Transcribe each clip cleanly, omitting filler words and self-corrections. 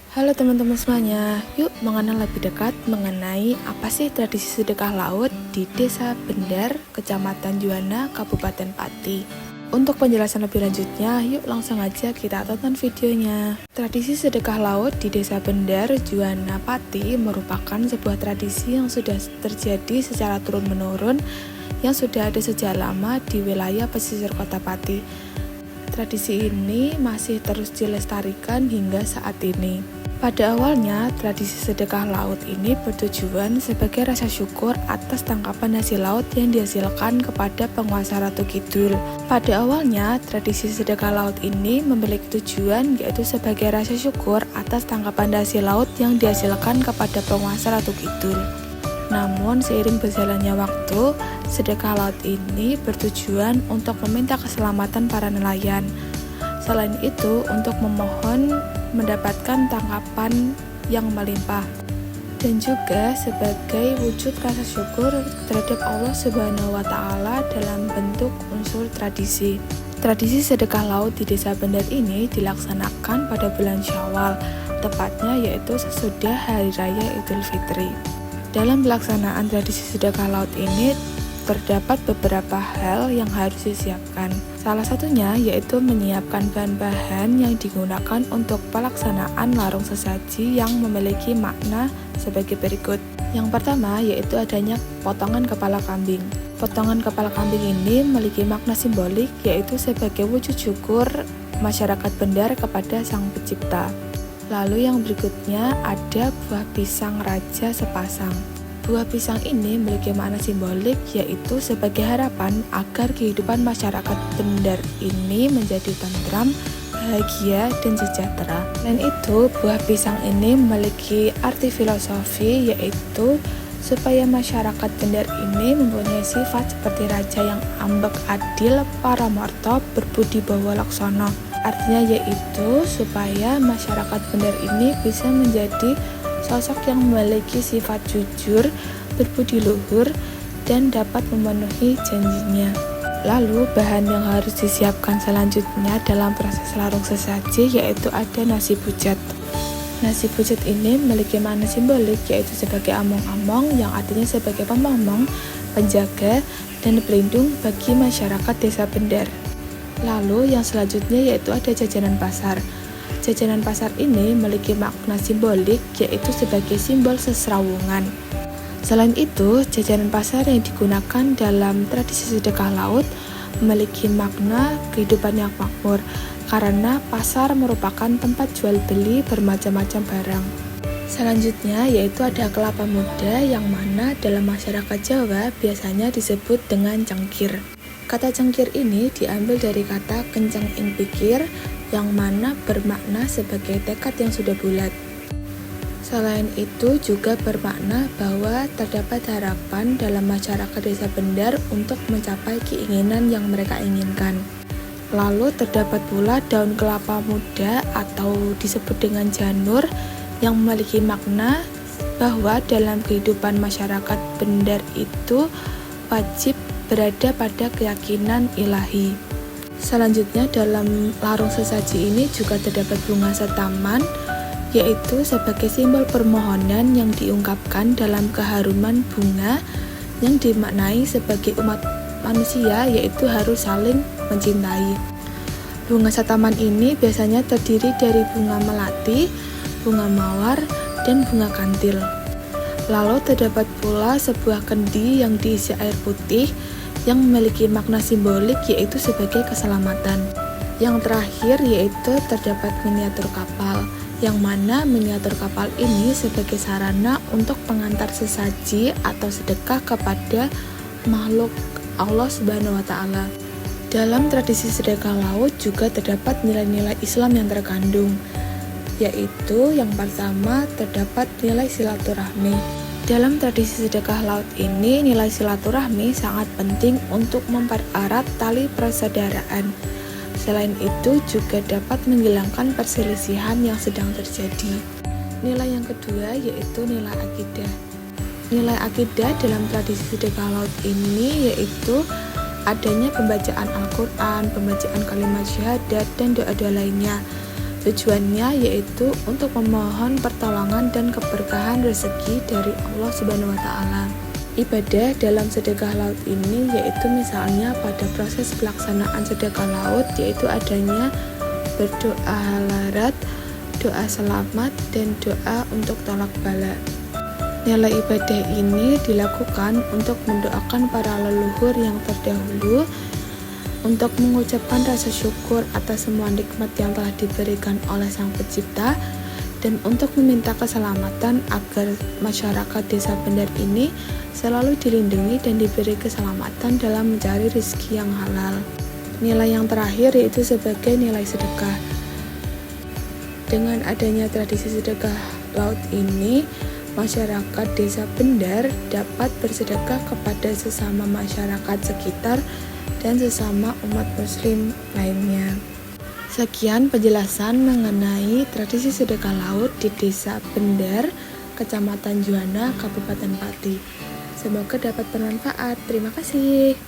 Halo teman-teman semuanya, yuk mengenal lebih dekat mengenai apa sih tradisi sedekah laut di Desa Bendar, Kecamatan Juwana, Kabupaten Pati. Untuk penjelasan lebih lanjutnya, yuk langsung aja kita tonton videonya. Tradisi sedekah laut di Desa Bendar, Juwana, Pati merupakan sebuah tradisi yang sudah terjadi secara turun-menurun yang sudah ada sejak lama di wilayah pesisir kota Pati. Tradisi ini masih terus dilestarikan hingga saat ini. Pada awalnya, tradisi sedekah laut ini bertujuan sebagai rasa syukur atas tangkapan hasil laut yang dihasilkan kepada penguasa Ratu Kidul. Pada awalnya, tradisi sedekah laut ini memiliki tujuan yaitu sebagai rasa syukur atas tangkapan hasil laut yang dihasilkan kepada penguasa Ratu Kidul. Namun, seiring berjalannya waktu, sedekah laut ini bertujuan untuk meminta keselamatan para nelayan. Selain itu, untuk memohon mendapatkan tangkapan yang melimpah. Dan juga sebagai wujud rasa syukur terhadap Allah Subhanahu wa Ta'ala dalam bentuk unsur tradisi. Tradisi sedekah laut di Desa Bendar ini dilaksanakan pada bulan Syawal, tepatnya yaitu sesudah Hari Raya Idul Fitri. Dalam pelaksanaan tradisi sedekah laut ini, terdapat beberapa hal yang harus disiapkan. Salah satunya yaitu menyiapkan bahan-bahan yang digunakan untuk pelaksanaan larung sesaji yang memiliki makna sebagai berikut. Yang pertama yaitu adanya potongan kepala kambing. Potongan kepala kambing ini memiliki makna simbolik yaitu sebagai wujud syukur masyarakat Bendar kepada Sang Pencipta. Lalu yang berikutnya ada buah pisang raja sepasang. Buah pisang ini memiliki makna simbolik yaitu sebagai harapan agar kehidupan masyarakat Bendar ini menjadi tentram, bahagia, dan sejahtera. Selain itu, buah pisang ini memiliki arti filosofi yaitu supaya masyarakat Bendar ini mempunyai sifat seperti raja yang ambek adil, paramarta, berbudi bawa laksana. Artinya yaitu supaya masyarakat Bendar ini bisa menjadi sosok yang memiliki sifat jujur, berbudi luhur, dan dapat memenuhi janjinya. Lalu bahan yang harus disiapkan selanjutnya dalam proses larung sesaji yaitu ada nasi pucat. Nasi pucat ini memiliki makna simbolik yaitu sebagai among-among yang artinya sebagai pemomong, penjaga, dan pelindung bagi masyarakat Desa Bendar. Lalu yang selanjutnya yaitu ada jajanan pasar. Jajanan pasar ini memiliki makna simbolik yaitu sebagai simbol sesrawungan. Selain itu, jajanan pasar yang digunakan dalam tradisi sedekah laut memiliki makna kehidupan yang makmur karena pasar merupakan tempat jual beli bermacam-macam barang. Selanjutnya yaitu ada kelapa muda yang mana dalam masyarakat Jawa biasanya disebut dengan cengkir. Kata cengkir ini diambil dari kata kenceng ing pikir yang mana bermakna sebagai tekad yang sudah bulat. Selain itu juga bermakna bahwa terdapat harapan dalam masyarakat Desa Bendar untuk mencapai keinginan yang mereka inginkan. Lalu terdapat pula daun kelapa muda atau disebut dengan janur yang memiliki makna bahwa dalam kehidupan masyarakat Bendar itu wajib berada pada keyakinan ilahi. Selanjutnya dalam larung sesaji ini juga terdapat bunga setaman yaitu sebagai simbol permohonan yang diungkapkan dalam keharuman bunga yang dimaknai sebagai umat manusia yaitu harus saling mencintai. Bunga setaman ini biasanya terdiri dari bunga melati, bunga mawar, dan bunga kantil. Lalu terdapat pula sebuah kendi yang diisi air putih yang memiliki makna simbolik yaitu sebagai keselamatan. Yang terakhir yaitu terdapat miniatur kapal, yang mana miniatur kapal ini sebagai sarana untuk pengantar sesaji atau sedekah kepada makhluk Allah Subhanahu wa Ta'ala. Dalam tradisi sedekah laut juga terdapat nilai-nilai Islam yang terkandung, yaitu yang pertama terdapat nilai silaturahmi. Dalam tradisi sedekah laut ini, nilai silaturahmi sangat penting untuk mempererat tali persaudaraan. Selain itu juga dapat menghilangkan perselisihan yang sedang terjadi. Nilai yang kedua yaitu nilai akidah. Nilai akidah dalam tradisi sedekah laut ini yaitu adanya pembacaan Al-Quran, pembacaan kalimat syahadat, dan doa-doa lainnya. Tujuannya yaitu untuk memohon pertolongan dan keberkahan rezeki dari Allah Subhanahu wa taala. Ibadah dalam sedekah laut ini yaitu misalnya pada proses pelaksanaan sedekah laut, yaitu adanya berdoa halarat, doa selamat, dan doa untuk tolak bala. Nilai ibadah ini dilakukan untuk mendoakan para leluhur yang terdahulu, untuk mengucapkan rasa syukur atas semua nikmat yang telah diberikan oleh Sang Pencipta, dan untuk meminta keselamatan agar masyarakat desa Bendar ini selalu dilindungi dan diberi keselamatan dalam mencari rezeki yang halal. Nilai yang terakhir yaitu sebagai nilai sedekah. Dengan adanya tradisi sedekah laut ini, masyarakat desa Bendar dapat bersedekah kepada sesama masyarakat sekitar dan sesama umat muslim lainnya. Sekian penjelasan mengenai tradisi sedekah laut di desa Bendar, Kecamatan Juwana, Kabupaten Pati. Semoga dapat bermanfaat. Terima kasih.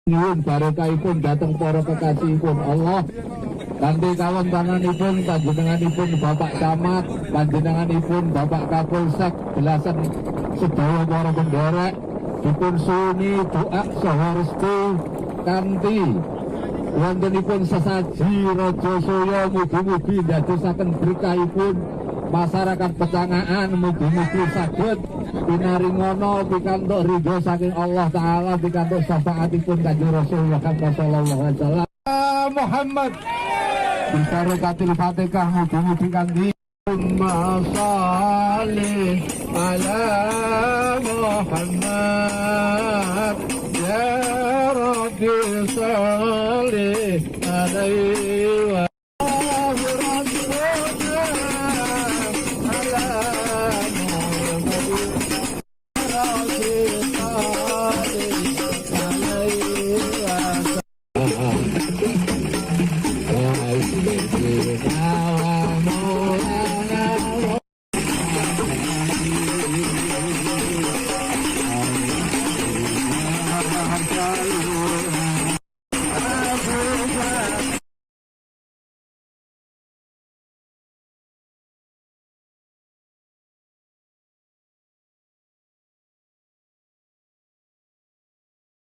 Nyuwun barokahipun dhateng para kekasihipun Allah. Kanthi kawontenanipun panjenenganipun Bapak Camat, panjenenganipun Bapak Kapolsek, belasan sedaya para penderek dipun suwuni doa saha restu kanthi wontenipun sesaji Raja Saya, mugi-mugi ndadosaken berkahipun masyarakat Pecangaan, mugi-mugi saged pinaringono pikantuk ridho saking Allah Ta'ala, pikantuk syafaatipun Kanjeng Rasulullah sallallahu alaihi wasallam. Muhammad bisarakatil Fatihah, mugi-mugi kanthi Allahumma shalli ala Muhammad ya salli alaihi